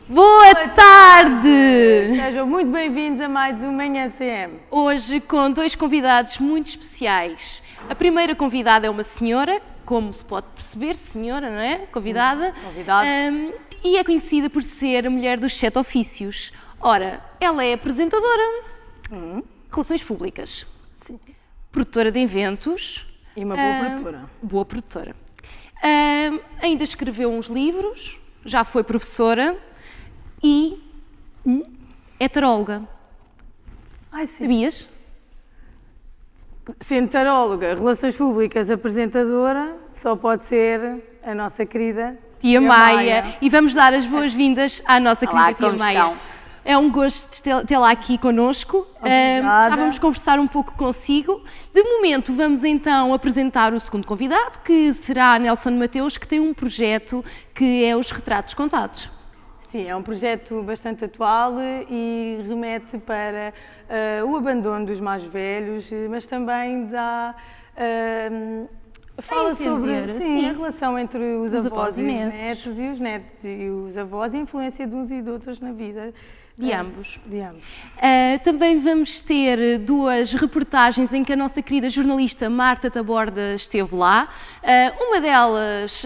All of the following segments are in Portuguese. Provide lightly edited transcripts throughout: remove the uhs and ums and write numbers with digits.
Boa tarde! Sejam muito bem-vindos a mais um Manhã CM. Hoje com dois convidados muito especiais. A primeira convidada é uma senhora, como se pode perceber, senhora, não é? Convidada. Convidada. E é conhecida por ser a mulher dos 7 ofícios. Ora, ela é apresentadora, relações públicas, Sim. produtora de eventos. E uma boa produtora. Boa produtora. Ainda escreveu uns livros, já foi professora e é taróloga. Ai, sim. Sabias? Sendo taróloga, relações públicas, apresentadora, só pode ser a nossa querida Tia Maia. E vamos dar as boas-vindas à nossa Olá, querida Tia como Maia. estão? É um gosto tê-la aqui connosco. Obrigada. Já vamos conversar um pouco consigo. De momento, vamos então apresentar o segundo convidado, que será Nelson Mateus, que tem um projeto que é os Retratos Contados. Sim, é um projeto bastante atual e remete para o abandono dos mais velhos, mas também dá... fala entender, sobre sim. a relação entre os Os avós avós e e os netos. netos e os netos e os avós e a influência de uns e de outros na vida De ambos. De ambos. Também vamos ter duas reportagens em que a nossa querida jornalista Marta Taborda esteve lá. Uma delas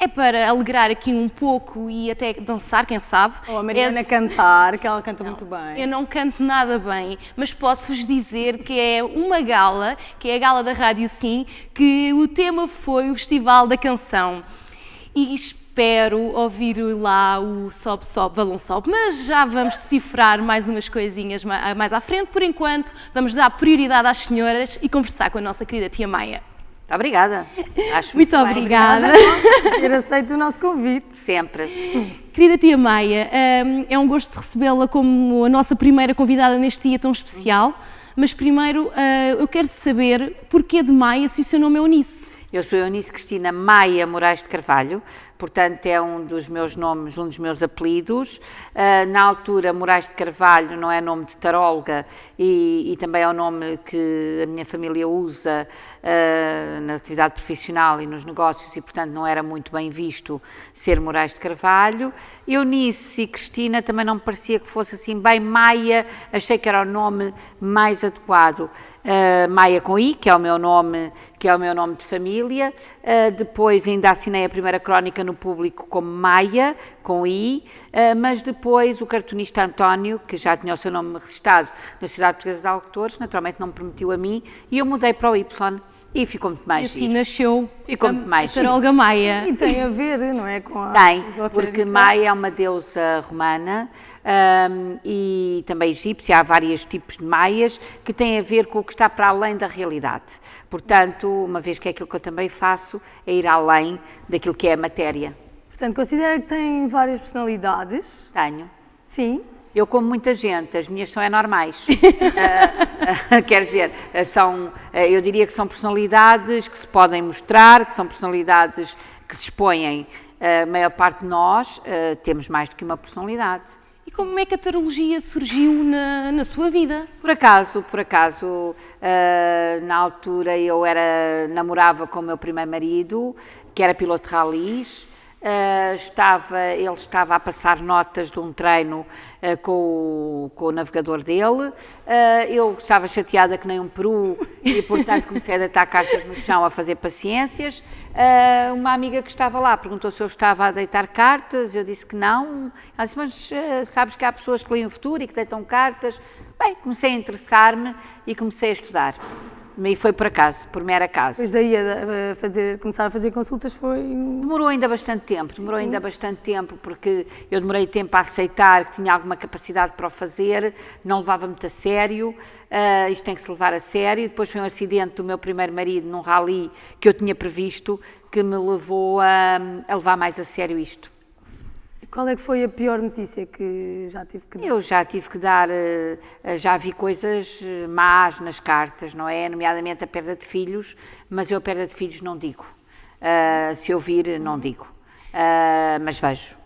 é para alegrar aqui um pouco e até dançar, quem sabe. Ou a Mariana Esse- cantar, que ela canta muito bem. Eu não canto nada bem, mas posso-vos dizer que é uma gala, que é a gala da Rádio Sim, que o tema foi o Festival da Canção. E espero ouvir lá o Sobe, Sobe, Balão Sobe, mas já vamos decifrar mais umas coisinhas mais à frente. Por enquanto, vamos dar prioridade às senhoras e conversar com a nossa querida Tia Maia. Obrigada. Acho Muito bem. obrigada. Ter aceito o nosso convite. Sempre. Querida Tia Maia, é um gosto recebê-la como a nossa primeira convidada neste dia tão especial, mas primeiro eu quero saber porquê de Maia se o seu nome é Eunice. Eu sou Eunice Cristina Maia Moraes de Carvalho, portanto é um dos meus nomes, um dos meus apelidos. Na altura, Moraes de Carvalho não é nome de taróloga e também é o nome que a minha família usa na atividade profissional e nos negócios e, portanto, não era muito bem visto ser Moraes de Carvalho. Eunice e Cristina também não me parecia que fosse assim bem Maia, achei que era o nome mais adequado. Maia com I, que é o meu nome de família. Depois ainda assinei a primeira crónica no Público como Maia, com I, mas depois o cartunista António, que já tinha o seu nome registado na Sociedade Portuguesa de Autores, naturalmente não me permitiu a mim, e eu mudei para o Y e ficou muito E mais assim giro. nasceu Ficou muito mais a giro. taróloga Maia. E tem a ver, não é? Com a Tem, esotérica. porque Maia é uma deusa romana e também egípcia, há vários tipos de Maias que têm a ver com o que está para além da realidade. Portanto, uma vez que é aquilo que eu também faço, é ir além daquilo que é a matéria. Portanto, considera que tem várias personalidades? Tenho. Sim. Eu como muita gente, as minhas são normais. Quer dizer, eu diria que são personalidades que se podem mostrar, que são personalidades que se expõem. A maior parte de nós temos mais do que uma personalidade. E como é que a tarologia surgiu na sua vida? Por acaso, na altura eu namorava com o meu primeiro marido, que era piloto de ralis. Ele estava a passar notas de um treino com o navegador dele. Eu estava chateada que nem um peru e, portanto, comecei a deitar cartas no chão a fazer paciências. Uma amiga que estava lá perguntou se eu estava a deitar cartas, eu disse que não. Ela disse, mas sabes que há pessoas que leem o futuro e que deitam cartas? Bem, comecei a interessar-me e comecei a estudar. E foi por acaso, por mero acaso. Depois daí começar a fazer consultas foi... Demorou ainda bastante tempo, porque eu demorei tempo a aceitar que tinha alguma capacidade para o fazer, não levava muito a sério, isto tem que se levar a sério. Depois foi um acidente do meu primeiro marido num rally que eu tinha previsto, que me levou a levar mais a sério isto. Qual é que foi a pior notícia que já tive que dar? Eu já tive que dar, já vi coisas más nas cartas, não é? Nomeadamente a perda de filhos, mas eu a perda de filhos não digo. Se eu vir, não digo. Mas vejo.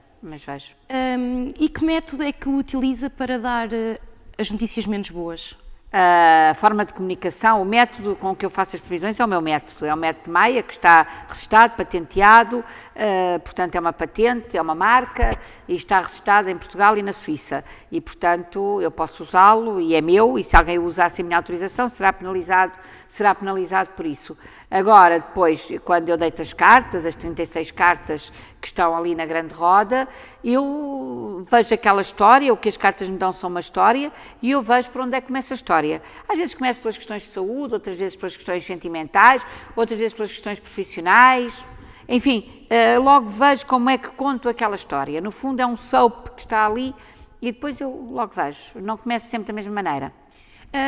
E que método é que utiliza para dar as notícias menos boas? A forma de comunicação, o método com que eu faço as previsões é o meu método, é o método de Maia, que está registado, patenteado, portanto é uma patente, é uma marca e está registado em Portugal e na Suíça. E, portanto, eu posso usá-lo e é meu, e se alguém o usar sem minha autorização será penalizado por isso. Agora, depois, quando eu deito as cartas, as 36 cartas que estão ali na grande roda, eu vejo aquela história, o que as cartas me dão são uma história, e eu vejo por onde é que começa a história. Às vezes começo pelas questões de saúde, outras vezes pelas questões sentimentais, outras vezes pelas questões profissionais, enfim, logo vejo como é que conto aquela história. No fundo é um soap que está ali e depois eu logo vejo, não começo sempre da mesma maneira.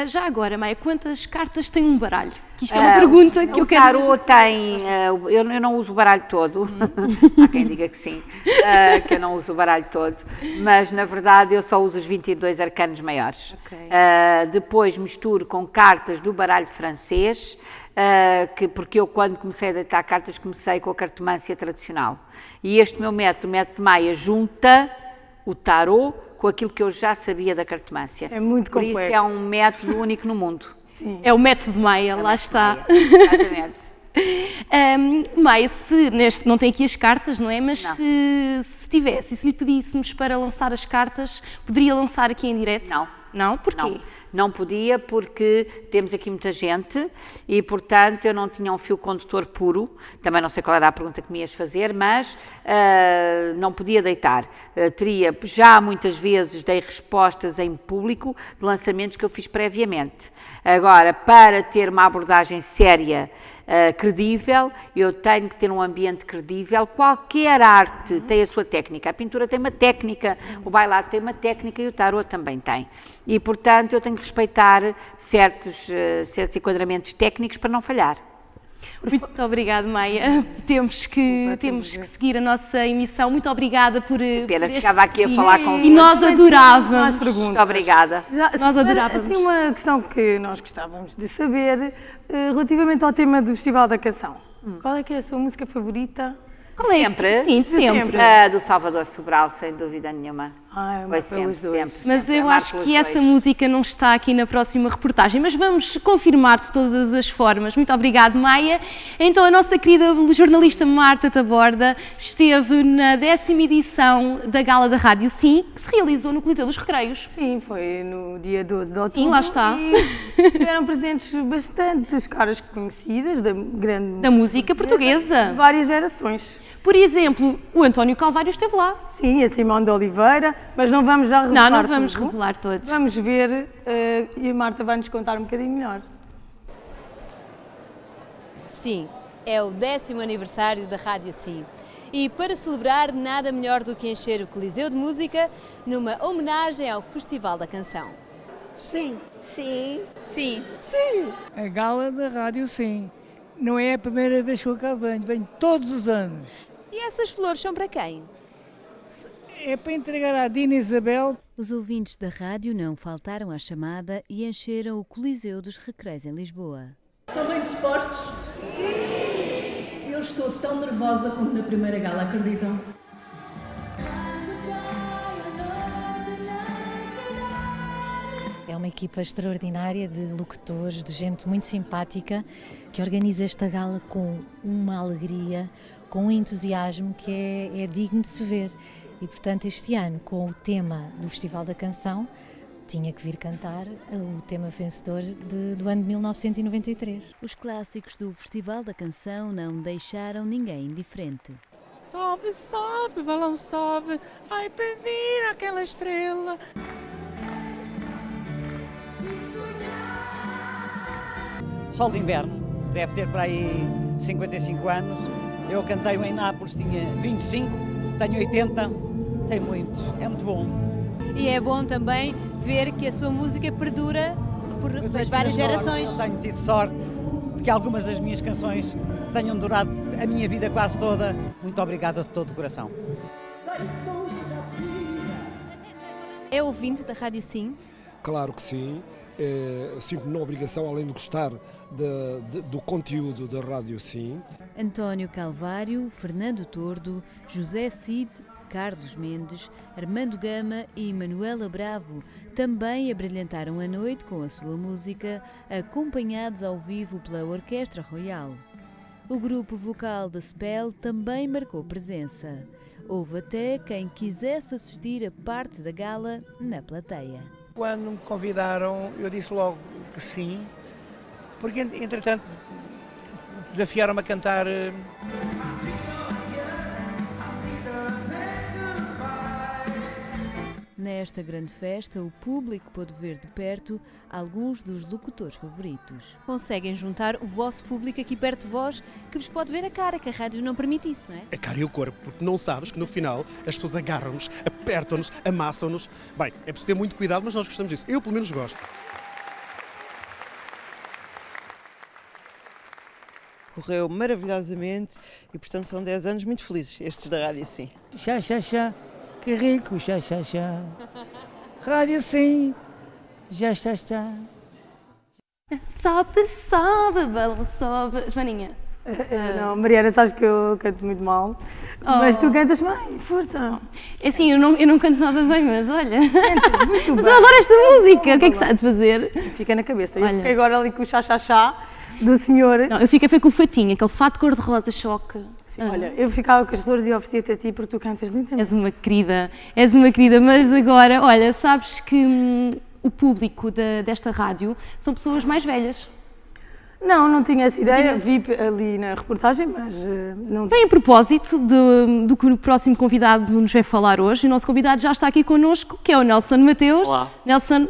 Já agora, Maia, quantas cartas tem um baralho? Que isto é uma pergunta que eu quero... O tarot tem, eu não uso o baralho todo, há quem diga que sim, que eu não uso o baralho todo, mas na verdade eu só uso os 22 arcanos maiores. Okay. Depois misturo com cartas do baralho francês, porque eu quando comecei a deitar cartas comecei com a cartomância tradicional. E este meu método, o método de Maia, junta o tarot com aquilo que eu já sabia da cartomância. É muito complexo. Por isso é um método único no mundo. Sim. É o método Maia, lá está. Maia. Exatamente. Maia, não tem aqui as cartas, não é? Mas se tivesse, e se lhe pedíssemos para lançar as cartas, poderia lançar aqui em direto? Não. Não? Porquê? Não podia porque temos aqui muita gente e, portanto, eu não tinha um fio condutor puro. Também não sei qual era a pergunta que me ias fazer, mas não podia deitar. Já muitas vezes dei respostas em público de lançamentos que eu fiz previamente. Agora, para ter uma abordagem séria, credível, eu tenho que ter um ambiente credível. Qualquer arte tem a sua técnica, a pintura tem uma técnica, o bailado tem uma técnica e o tarot também tem. E, portanto, eu tenho que respeitar certos enquadramentos técnicos para não falhar. Muito obrigada, Maia. Temos que seguir a nossa emissão. Muito obrigada por Pena, ficava aqui a falar com e nós adorávamos. Muito obrigada. Nós adorávamos. Assim, uma questão que nós gostávamos de saber, relativamente ao tema do Festival da Canção. Qual é que é a sua música favorita? Qual é? Sempre? Sim, sempre. Do Salvador Sobral, sem dúvida nenhuma. Foi sempre. Mas eu acho que essa música não está aqui na próxima reportagem, mas vamos confirmar de todas as formas. Muito obrigada, Maia. Então, a nossa querida jornalista Marta Taborda esteve na 10ª edição da Gala da Rádio Sim, que se realizou no Coliseu dos Recreios. Sim, foi no dia 12 de outubro. Sim, lá está. E tiveram presentes bastantes caras conhecidas da música portuguesa. De várias gerações. Por exemplo, o António Calvário esteve lá. Sim, a Simone de Oliveira, mas não vamos já revelar Não vamos revelar todos. Vamos ver e a Marta vai-nos contar um bocadinho melhor. Sim, é o 10º aniversário da Rádio Sim. E para celebrar, nada melhor do que encher o Coliseu de Música numa homenagem ao Festival da Canção. Sim. Sim. Sim. Sim. A Gala da Rádio Sim. Não é a primeira vez que eu cá venho todos os anos. E essas flores são para quem? É para entregar à Dina Isabel. Os ouvintes da rádio não faltaram à chamada e encheram o Coliseu dos Recreios em Lisboa. Estão bem dispostos? Sim! Eu estou tão nervosa como na primeira gala, acreditam? É uma equipa extraordinária de locutores, de gente muito simpática, que organiza esta gala com uma alegria, com um entusiasmo que é digno de se ver. E, portanto, este ano, com o tema do Festival da Canção, tinha que vir cantar o tema vencedor do ano de 1993. Os clássicos do Festival da Canção não deixaram ninguém indiferente. Sobe, sobe, balão sobe, vai pedir aquela estrela. Sol de Inverno, deve ter para aí 55 anos. Eu cantei em Nápoles, tinha 25, tenho 80, tem muitos, é muito bom. E é bom também ver que a sua música perdura por várias gerações. Eu tenho tido sorte de que algumas das minhas canções tenham durado a minha vida quase toda. Muito obrigado de todo o coração. É ouvinte da Rádio Sim? Claro que sim. Sinto-me na obrigação, além de gostar do conteúdo da Rádio Sim. António Calvário, Fernando Tordo, José Cid, Carlos Mendes, Armando Gama e Manuela Bravo também abrilhantaram a noite com a sua música, acompanhados ao vivo pela Orquestra Royal. O grupo vocal da Spell também marcou presença. Houve até quem quisesse assistir a parte da gala na plateia. Quando me convidaram, eu disse logo que sim, porque entretanto desafiaram-me a cantar. Nesta grande festa, o público pôde ver de perto alguns dos locutores favoritos. Conseguem juntar o vosso público aqui perto de vós, que vos pode ver a cara, que a rádio não permite isso, não é? A cara e o corpo, porque não sabes que no final as pessoas agarram-nos, apertam-nos, amassam-nos. Bem, é preciso ter muito cuidado, mas nós gostamos disso. Eu, pelo menos, gosto. Correu maravilhosamente e, portanto, são 10 anos muito felizes, estes da Rádio Sim. Xá, xá, xá, que rico, xá, xá, xá. Rádio Sim, já está. Sobe, sobe, bela, sobe. Joaninha. Não, Mariana, sabes que eu canto muito mal, mas tu cantas bem, força. É assim, eu não canto nada bem, mas olha. Cantas muito bem. Mas eu adoro esta música, o que é que sabe de fazer? Fica na cabeça. Olha. Eu fiquei agora ali com o chá-chá-chá do senhor. Não, eu fico a ver com o fatinho, aquele fato cor-de-rosa, choque. Sim, olha, eu ficava com as flores e oferecia-te a ti porque tu cantas muito bem. És uma querida, mas agora, olha, sabes que o público desta rádio são pessoas mais velhas. Não tinha essa ideia, vi ali na reportagem, mas não... Bem, a propósito do que o próximo convidado nos vai falar hoje, o nosso convidado já está aqui connosco, que é o Nelson Mateus. Olá. Nelson,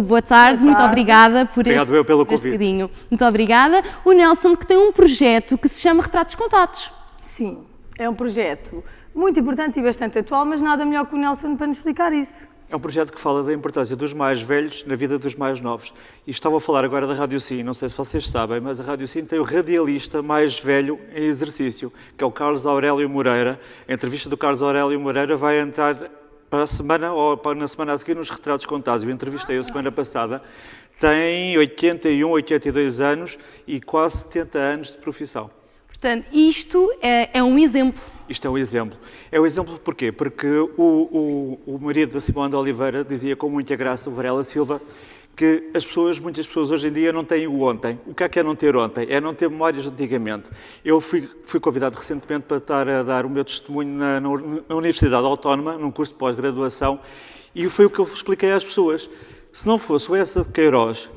boa tarde, muito obrigada por Obrigado eu pelo convite. bocadinho. Muito obrigada. O Nelson, que tem um projeto que se chama Retratos Contados. Sim, é um projeto muito importante e bastante atual, mas nada melhor que o Nelson para nos explicar isso. É um projeto que fala da importância dos mais velhos na vida dos mais novos. E estava a falar agora da Rádio Sim, não sei se vocês sabem, mas a Rádio Sim tem o radialista mais velho em exercício, que é o Carlos Aurélio Moreira. A entrevista do Carlos Aurélio Moreira vai entrar para a semana, ou na semana a seguir, nos Retratos Contados. Eu entrevistei-o semana passada. Tem 81, 82 anos e quase 70 anos de profissão. Portanto, isto é um exemplo. Isto é um exemplo. É um exemplo porquê? Porque o marido da Simone de Oliveira dizia com muita graça, o Varela Silva, que muitas pessoas hoje em dia não têm o ontem. O que é não ter ontem? É não ter memórias de antigamente. Eu fui convidado recentemente para estar a dar o meu testemunho na Universidade Autónoma, num curso de pós-graduação, e foi o que eu expliquei às pessoas. Se não fosse o Essa de Queiroz,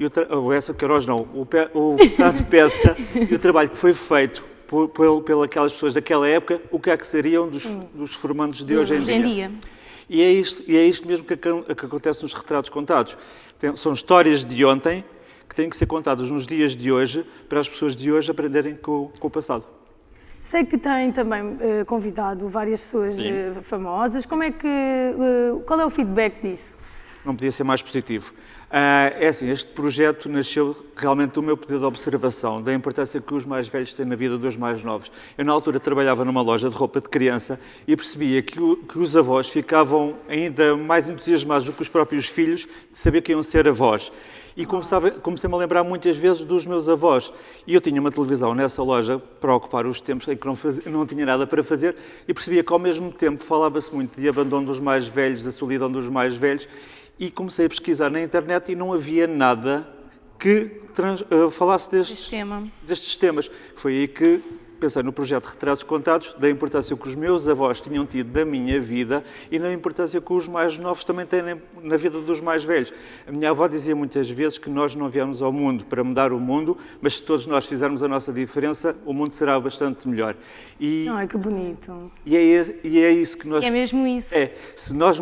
o Fernando Peça e o trabalho que foi feito pelas pessoas daquela época, o que é que seriam dos formandos de hoje em dia? E é isto mesmo que acontece nos Retratos Contados. São histórias de ontem que têm que ser contadas nos dias de hoje para as pessoas de hoje aprenderem com o passado. Sei que tem também convidado várias pessoas famosas. Qual é o feedback disso? Não podia ser mais positivo. É assim, este projeto nasceu realmente do meu pedido de observação, da importância que os mais velhos têm na vida dos mais novos. Eu, na altura, trabalhava numa loja de roupa de criança e percebia que os avós ficavam ainda mais entusiasmados do que os próprios filhos de saber que iam ser avós. E comecei-me a lembrar muitas vezes dos meus avós. E eu tinha uma televisão nessa loja para ocupar os tempos em que não tinha nada para fazer e percebia que, ao mesmo tempo, falava-se muito de abandono dos mais velhos, da solidão dos mais velhos. E comecei a pesquisar na internet e não havia nada que falasse destes temas. Foi aí que pensei no projeto Retratos Contados, da importância que os meus avós tinham tido da minha vida e na importância que os mais novos também têm na vida dos mais velhos. A minha avó dizia muitas vezes que nós não viemos ao mundo para mudar o mundo, mas se todos nós fizermos a nossa diferença, o mundo será bastante melhor. Ai, que bonito. E é isso que nós... É mesmo isso. Se nós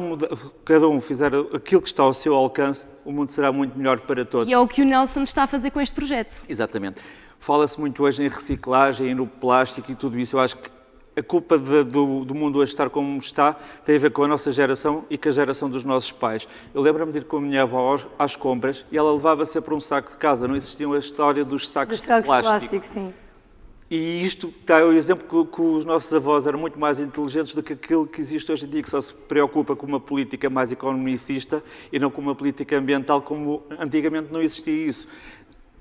cada um fizer aquilo que está ao seu alcance, o mundo será muito melhor para todos. E é o que o Nelson está a fazer com este projeto. Exatamente. Fala-se muito hoje em reciclagem e no plástico e tudo isso. Eu acho que a culpa do mundo hoje estar como está tem a ver com a nossa geração e com a geração dos nossos pais. Eu lembro-me de ir com a minha avó às compras e ela levava sempre um saco de casa. Não existia a história dos sacos de plástico. Sim. E isto está o exemplo que os nossos avós eram muito mais inteligentes do que aquilo que existe hoje em dia, que só se preocupa com uma política mais economicista e não com uma política ambiental, como antigamente não existia isso.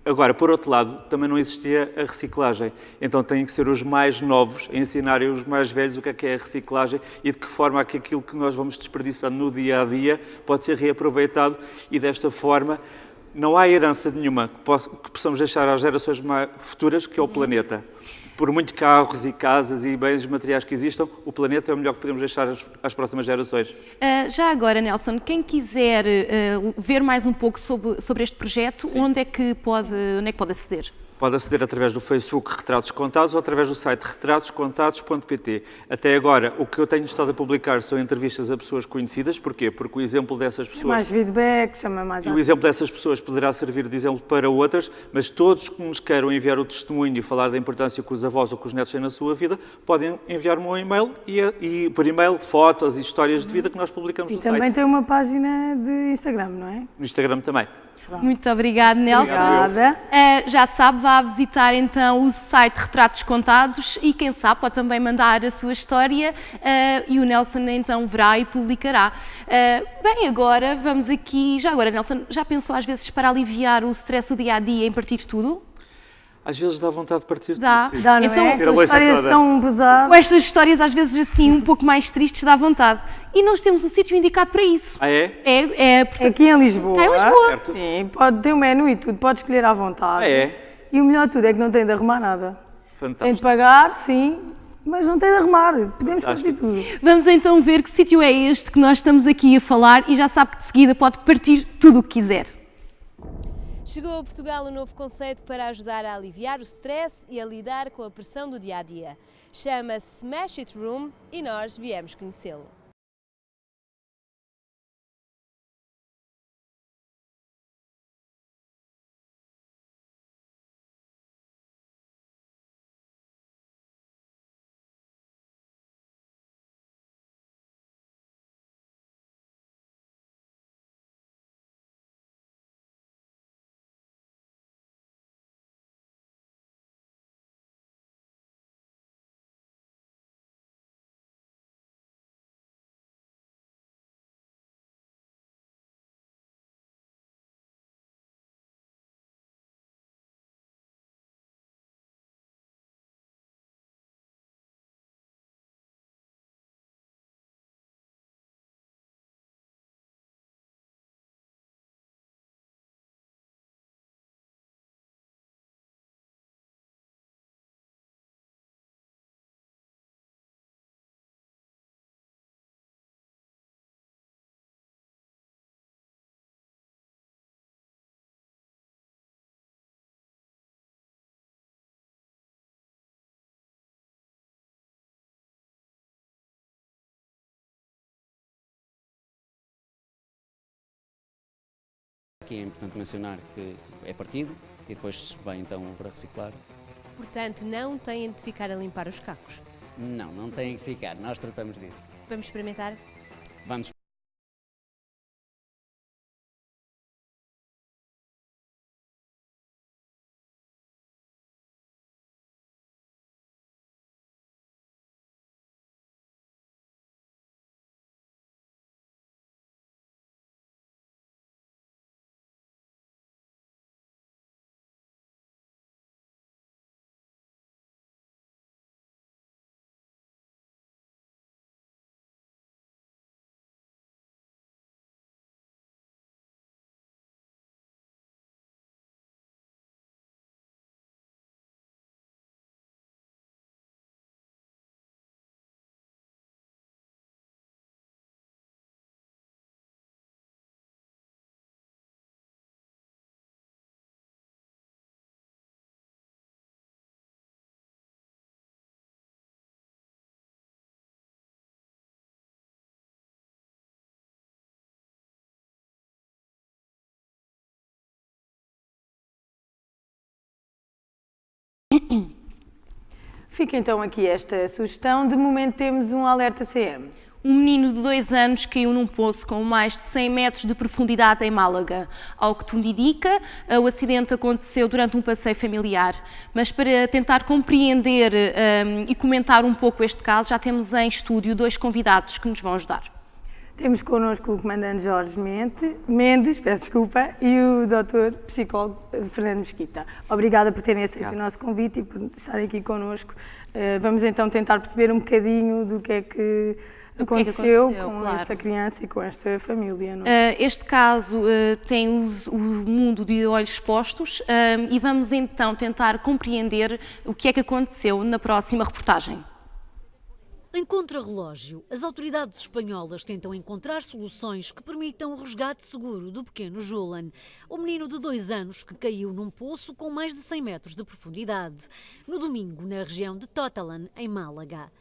Agora, por outro lado, também não existia a reciclagem. Então têm que ser os mais novos a ensinarem os mais velhos o que é a reciclagem e de que forma é que aquilo que nós vamos desperdiçando no dia-a-dia pode ser reaproveitado e desta forma não há herança nenhuma que possamos deixar às gerações futuras, que é o planeta. Por muito carros e casas e bens materiais que existam, o planeta é o melhor que podemos deixar às próximas gerações. Já agora, Nelson, quem quiser ver mais um pouco sobre este projeto, onde é que pode aceder? Pode aceder através do Facebook Retratos Contados ou através do site retratoscontados.pt. Até agora, o que eu tenho estado a publicar são entrevistas a pessoas conhecidas. Porquê? Porque o exemplo dessas pessoas... Mais feedback, chama mais... E o exemplo dessas pessoas poderá servir de exemplo para outras, mas todos que nos queiram enviar o testemunho e falar da importância que os avós ou que os netos têm na sua vida, podem enviar-me um e-mail e por e-mail, fotos e histórias de vida que nós publicamos no site. E também tem uma página de Instagram, não é? No Instagram também. Muito obrigada, Nelson. Obrigada. Já sabe, vá visitar então o site Retratos Contados e quem sabe pode também mandar a sua história e o Nelson então verá e publicará. Bem, agora vamos aqui, já agora Nelson, já pensou às vezes para aliviar o stress do dia-a-dia em partir de tudo? Às vezes dá vontade de partir de dá. tudo. Dá, não então, é? Com histórias tão pesadas. Com estas histórias às vezes assim um pouco mais tristes dá vontade. E nós temos um sítio indicado para isso. Ah, é? Portanto, aqui em Lisboa. Cá em Lisboa. Certo. Sim, pode ter um menu e tudo, pode escolher à vontade. Ah, é? E o melhor de tudo é que não tem de arrumar nada. Fantástico. Tem de pagar, sim, mas não tem de arrumar. Podemos partir tudo. Vamos então ver que sítio é este que nós estamos aqui a falar e já sabe que de seguida pode partir tudo o que quiser. Chegou a Portugal um novo conceito para ajudar a aliviar o stress e a lidar com a pressão do dia-a-dia. Chama-se Smash It Room e nós viemos conhecê-lo. Aqui é importante mencionar que é partido e depois vai então para reciclar. Portanto, não têm de ficar a limpar os cacos? Não, não têm que ficar, nós tratamos disso. Vamos experimentar? Vamos. Fica então aqui esta sugestão. De momento temos um alerta CM. Um menino de 2 anos caiu num poço com mais de 100 metros de profundidade em Málaga. Ao que tudo indica, o acidente aconteceu durante um passeio familiar. Mas para tentar compreender e comentar um pouco este caso, já temos em estúdio 2 convidados que nos vão ajudar. Temos connosco o comandante Jorge Mendes, peço desculpa, e o doutor psicólogo Fernando Mesquita. Obrigada por terem aceito o nosso convite e por estarem aqui connosco. Vamos então tentar perceber um bocadinho do que é que aconteceu com esta criança e com esta família. Não é? Este caso tem o mundo de olhos expostos e vamos então tentar compreender o que é que aconteceu na próxima reportagem. Em contrarrelógio, as autoridades espanholas tentam encontrar soluções que permitam o resgate seguro do pequeno Julen, o menino de 2 anos que caiu num poço com mais de 100 metros de profundidade, no domingo na região de Totalan, em Málaga.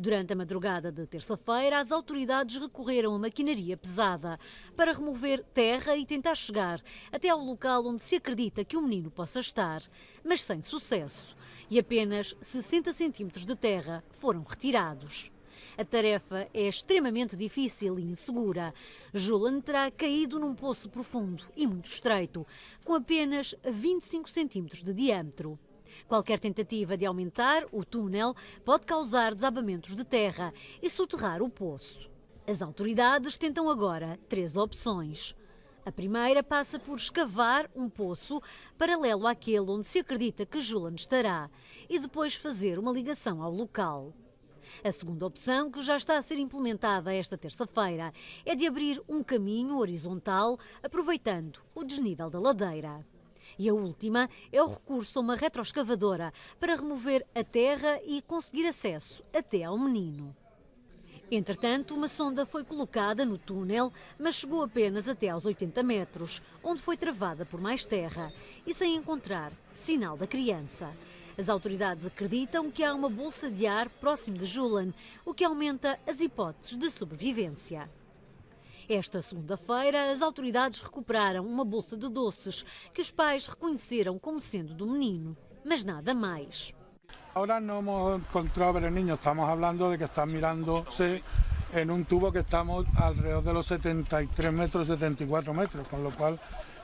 Durante a madrugada de terça-feira, as autoridades recorreram a maquinaria pesada para remover terra e tentar chegar até ao local onde se acredita que o menino possa estar, mas sem sucesso. E apenas 60 centímetros de terra foram retirados. A tarefa é extremamente difícil e insegura. Julen terá caído num poço profundo e muito estreito, com apenas 25 centímetros de diâmetro. Qualquer tentativa de aumentar o túnel pode causar desabamentos de terra e soterrar o poço. As autoridades tentam agora 3 opções. A primeira passa por escavar um poço paralelo àquele onde se acredita que Julen estará e depois fazer uma ligação ao local. A segunda opção, que já está a ser implementada esta terça-feira, é de abrir um caminho horizontal aproveitando o desnível da ladeira. E a última é o recurso a uma retroescavadora para remover a terra e conseguir acesso até ao menino. Entretanto, uma sonda foi colocada no túnel, mas chegou apenas até aos 80 metros, onde foi travada por mais terra e sem encontrar sinal da criança. As autoridades acreditam que há uma bolsa de ar próximo de Julen, o que aumenta as hipóteses de sobrevivência. Esta segunda-feira, as autoridades recuperaram uma bolsa de doces que os pais reconheceram como sendo do menino, mas nada mais. Ahora no hemos encontrado ver el niño, estamos hablando de que están mirándose en un tubo que estamos alrededor de los 73 metros, 74 metros, con lo cual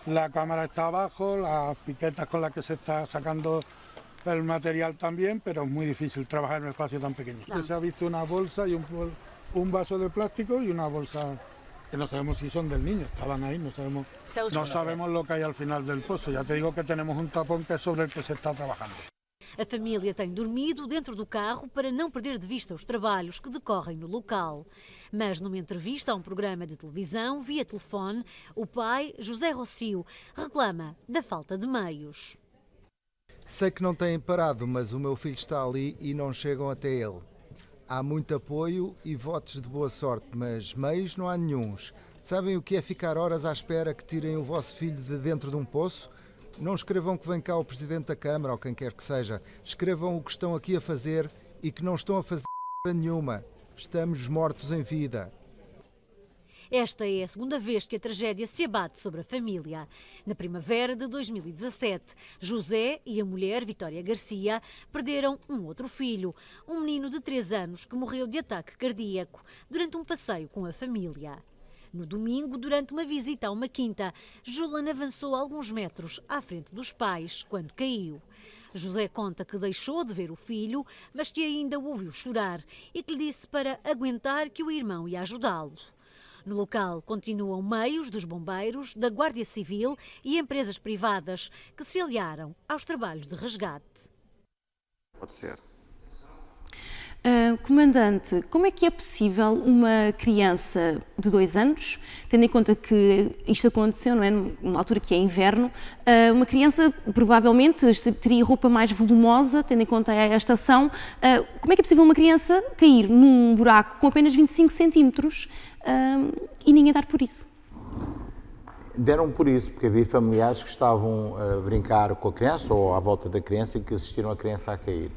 la cámara está abajo, las piquetas con las que se está sacando el material también, pero es muy difícil trabajar en un espacio tan pequeño. Se ha visto una bolsa y un vaso de plástico y una bolsa que no sabemos si son del niño, estaban ahí, no sabemos lo que hay al final del pozo. Ya te digo que tenemos un tapón que es sobre el que se está trabajando. A família tem dormido dentro do carro para não perder de vista os trabalhos que decorrem no local. Mas numa entrevista a um programa de televisão, via telefone, o pai, José Rocio, reclama da falta de meios. Sei que não têm parado, mas o meu filho está ali e não chegam até ele. Há muito apoio e votos de boa sorte, mas meios não há nenhuns. Sabem o que é ficar horas à espera que tirem o vosso filho de dentro de um poço? Não escrevam que vem cá o Presidente da Câmara ou quem quer que seja. Escrevam o que estão aqui a fazer e que não estão a fazer nenhuma. Estamos mortos em vida. Esta é a segunda vez que a tragédia se abate sobre a família. Na primavera de 2017, José e a mulher, Vitória Garcia, perderam um outro filho, um menino de 3 anos que morreu de ataque cardíaco durante um passeio com a família. No domingo, durante uma visita a uma quinta, Julen avançou alguns metros à frente dos pais quando caiu. José conta que deixou de ver o filho, mas que ainda o ouviu chorar e que lhe disse para aguentar que o irmão ia ajudá-lo. No local continuam meios dos bombeiros, da Guardia Civil e empresas privadas que se aliaram aos trabalhos de resgate. Pode ser. Comandante, como é que é possível uma criança de 2 anos, tendo em conta que isto aconteceu, não é, numa altura que é inverno, uma criança provavelmente teria roupa mais volumosa, tendo em conta a estação, como é que é possível uma criança cair num buraco com apenas 25 centímetros e ninguém dar por isso? Deram por isso, porque havia familiares que estavam a brincar com a criança ou à volta da criança e que assistiram a criança a cair.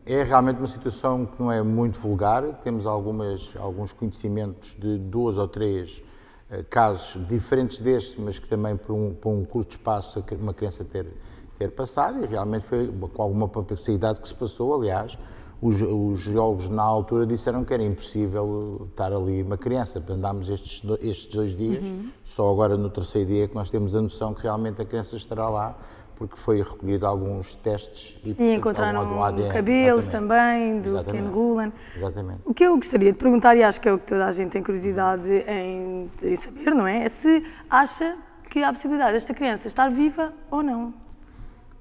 É realmente uma situação que não é muito vulgar, temos alguns conhecimentos de 2 ou 3 casos diferentes destes, mas que também por um curto espaço uma criança ter passado e realmente foi com alguma perplexidade que se passou. Aliás, os geólogos na altura disseram que era impossível estar ali uma criança. Andámos estes 2 dias, só agora no 3º dia que nós temos a noção que realmente a criança estará lá, porque foi recolhido alguns testes. E, sim, encontraram cabelos também, do Ken Ruland. Exatamente. O que eu gostaria de perguntar, e acho que é o que toda a gente tem curiosidade em saber, não é? É se acha que há a possibilidade desta criança estar viva ou não.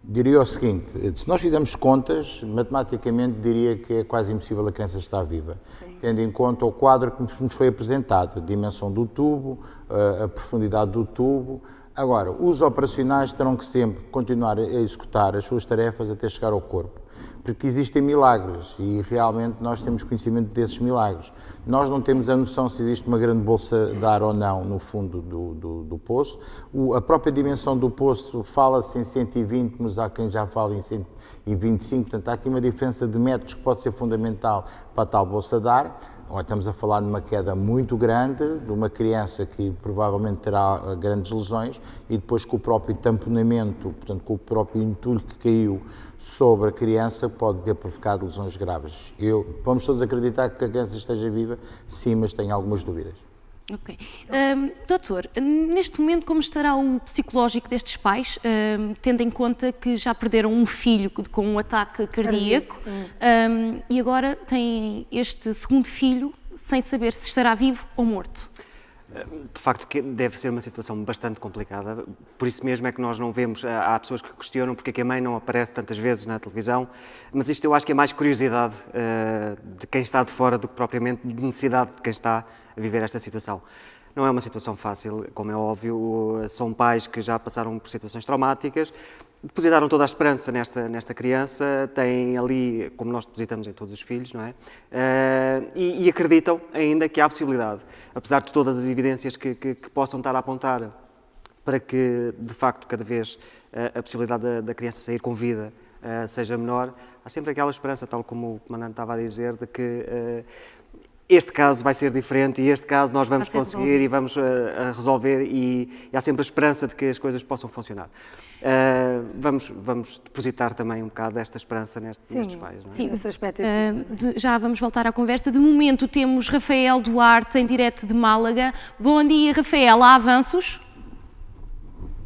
Diria o seguinte, se nós fizermos contas, matematicamente diria que é quase impossível a criança estar viva, tendo em conta o quadro que nos foi apresentado, a dimensão do tubo, a profundidade do tubo. Agora, os operacionais terão que sempre continuar a executar as suas tarefas até chegar ao corpo, porque existem milagres e realmente nós temos conhecimento desses milagres. Nós não temos a noção se existe uma grande bolsa de ar ou não no fundo do poço. A própria dimensão do poço fala-se em 120, mas há quem já fala em 125, portanto há aqui uma diferença de metros que pode ser fundamental para a tal bolsa de ar. Agora estamos a falar de uma queda muito grande, de uma criança que provavelmente terá grandes lesões e depois com o próprio tamponamento, portanto com o próprio entulho que caiu sobre a criança pode ter provocado lesões graves. Vamos todos acreditar que a criança esteja viva, sim, mas tenho algumas dúvidas. Ok. Doutor, neste momento como estará o psicológico destes pais, tendo em conta que já perderam um filho com um ataque cardíaco e agora têm este segundo filho sem saber se estará vivo ou morto? De facto, deve ser uma situação bastante complicada, por isso mesmo é que nós não vemos, há pessoas que questionam porque é que a mãe não aparece tantas vezes na televisão, mas isto eu acho que é mais curiosidade de quem está de fora do que propriamente necessidade de quem está a viver esta situação. Não é uma situação fácil, como é óbvio, são pais que já passaram por situações traumáticas, depositaram toda a esperança nesta criança, têm ali, como nós depositamos em todos os filhos, não é? E acreditam ainda que há possibilidade, apesar de todas as evidências que possam estar a apontar para que, de facto, cada vez a possibilidade da criança sair com vida seja menor, há sempre aquela esperança, tal como o comandante estava a dizer, de que este caso vai ser diferente e este caso nós vamos conseguir e vamos resolver e há sempre a esperança de que as coisas possam funcionar. Vamos depositar também um bocado desta esperança nestes pais. Não é? Sim, já vamos voltar à conversa. De momento temos Rafael Duarte em direto de Málaga. Bom dia, Rafael. Há avanços?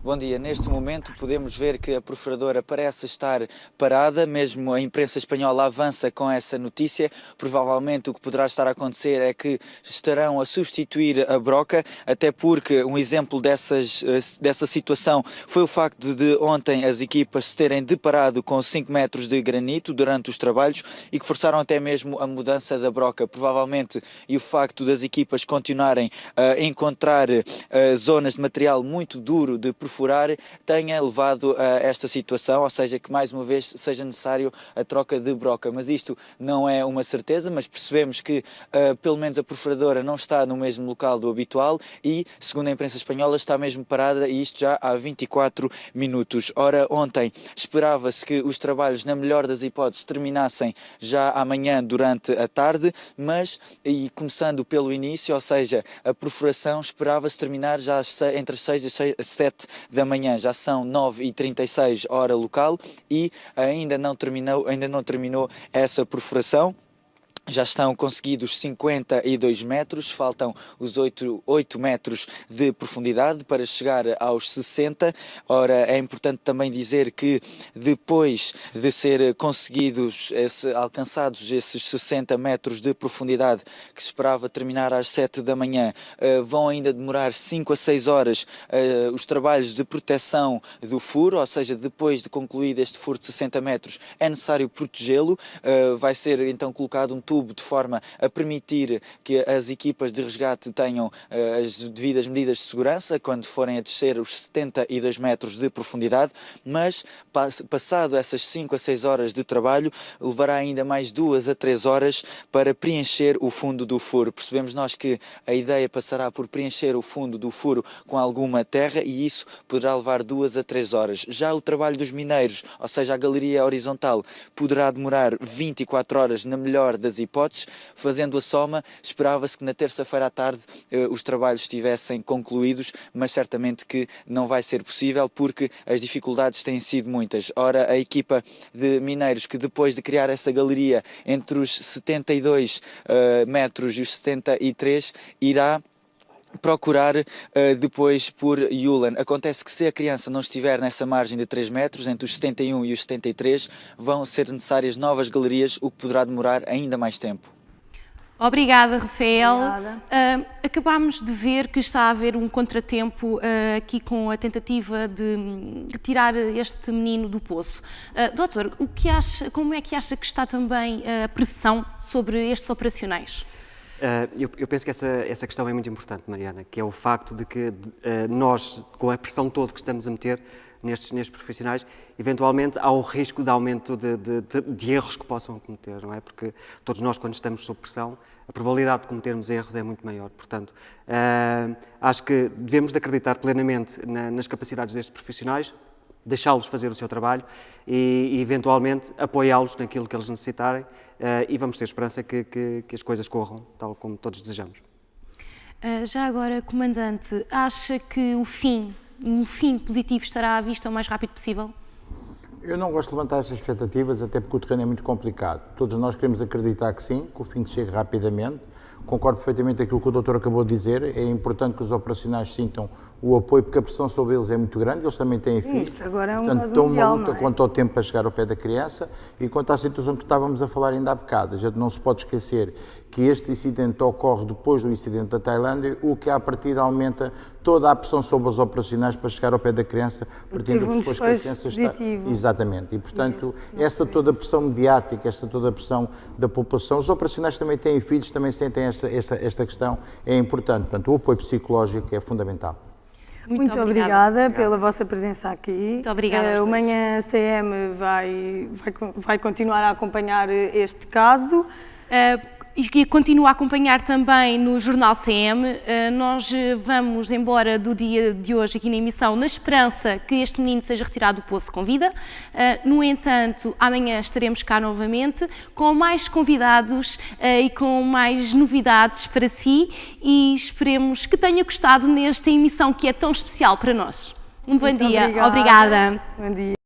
Bom dia. Neste momento podemos ver que a perfuradora parece estar parada, mesmo a imprensa espanhola avança com essa notícia. Provavelmente o que poderá estar a acontecer é que estarão a substituir a broca, até porque um exemplo dessa situação foi o facto de ontem as equipas se terem deparado com 5 metros de granito durante os trabalhos e que forçaram até mesmo a mudança da broca. Provavelmente, e o facto das equipas continuarem a encontrar zonas de material muito duro de perfurar tenha levado a esta situação, ou seja, que mais uma vez seja necessário a troca de broca. Mas isto não é uma certeza, mas percebemos que pelo menos a perfuradora não está no mesmo local do habitual e, segundo a imprensa espanhola, está mesmo parada e isto já há 24 minutos. Ora, ontem esperava-se que os trabalhos, na melhor das hipóteses, terminassem já amanhã durante a tarde, mas, e começando pelo início, ou seja, a perfuração esperava-se terminar já entre as 6 e 7 da manhã, já são 9h36 hora local e ainda não terminou essa perfuração. Já estão conseguidos 52 metros, faltam os 8 metros de profundidade para chegar aos 60. Ora, é importante também dizer que depois de ser conseguidos, alcançados esses 60 metros de profundidade, que se esperava terminar às 7 da manhã, vão ainda demorar 5 a 6 horas os trabalhos de proteção do furo, ou seja, depois de concluído este furo de 60 metros, é necessário protegê-lo, vai ser então colocado um tubo de forma a permitir que as equipas de resgate tenham as devidas medidas de segurança quando forem a descer os 72 metros de profundidade, mas passado essas 5 a 6 horas de trabalho, levará ainda mais 2 a 3 horas para preencher o fundo do furo. Percebemos nós que a ideia passará por preencher o fundo do furo com alguma terra e isso poderá levar 2 a 3 horas. Já o trabalho dos mineiros, ou seja, a galeria horizontal, poderá demorar 24 horas na melhor das hipóteses. Fazendo a soma, esperava-se que na terça-feira à tarde os trabalhos estivessem concluídos, mas certamente que não vai ser possível porque as dificuldades têm sido muitas. Ora, a equipa de mineiros que depois de criar essa galeria entre os 72 metros e os 73 irá procurar depois por Yulan. Acontece que se a criança não estiver nessa margem de 3 metros, entre os 71 e os 73, vão ser necessárias novas galerias, o que poderá demorar ainda mais tempo. Obrigada, Rafael. Acabámos de ver que está a haver um contratempo aqui com a tentativa de tirar este menino do poço. Doutor, como é que acha que está também a pressão sobre estes operacionais? Eu penso que essa questão é muito importante, Mariana, que é o facto de que nós, com a pressão toda que estamos a meter nestes profissionais, eventualmente há o risco de aumento de erros que possam cometer, não é? Porque todos nós, quando estamos sob pressão, a probabilidade de cometermos erros é muito maior. Portanto, acho que devemos de acreditar plenamente nas capacidades destes profissionais, deixá-los fazer o seu trabalho e eventualmente apoiá-los naquilo que eles necessitarem e vamos ter esperança que as coisas corram tal como todos desejamos. Já agora, Comandante, acha que um fim positivo estará à vista o mais rápido possível? Eu não gosto de levantar essas expectativas, até porque o terreno é muito complicado. Todos nós queremos acreditar que sim, que o fim chegue rapidamente. Concordo perfeitamente com aquilo que o doutor acabou de dizer. É importante que os operacionais sintam o apoio, porque a pressão sobre eles é muito grande, eles também têm filhos. Isto agora é um portanto, caso estão mundial, uma luta quanto ao tempo para chegar ao pé da criança e quanto à situação que estávamos a falar ainda há bocado. A gente não se pode esquecer que este incidente ocorre depois do incidente da Tailândia, o que à partida aumenta toda a pressão sobre os operacionais para chegar ao pé da criança, pretendo que depois que a criança está... Exatamente. E, portanto, essa toda a pressão mediática, esta toda a pressão da população, os operacionais também têm filhos, também sentem esta questão, é importante. Portanto, o apoio psicológico é fundamental. Muito obrigada pela vossa presença aqui. Muito obrigada. O Manhã CM vai continuar a acompanhar este caso. E continua a acompanhar também no Jornal CM. Nós vamos embora do dia de hoje aqui na emissão na esperança que este menino seja retirado do poço com vida. No entanto, amanhã estaremos cá novamente com mais convidados e com mais novidades para si e esperemos que tenha gostado nesta emissão que é tão especial para nós. Um bom dia. Obrigada. Bom dia.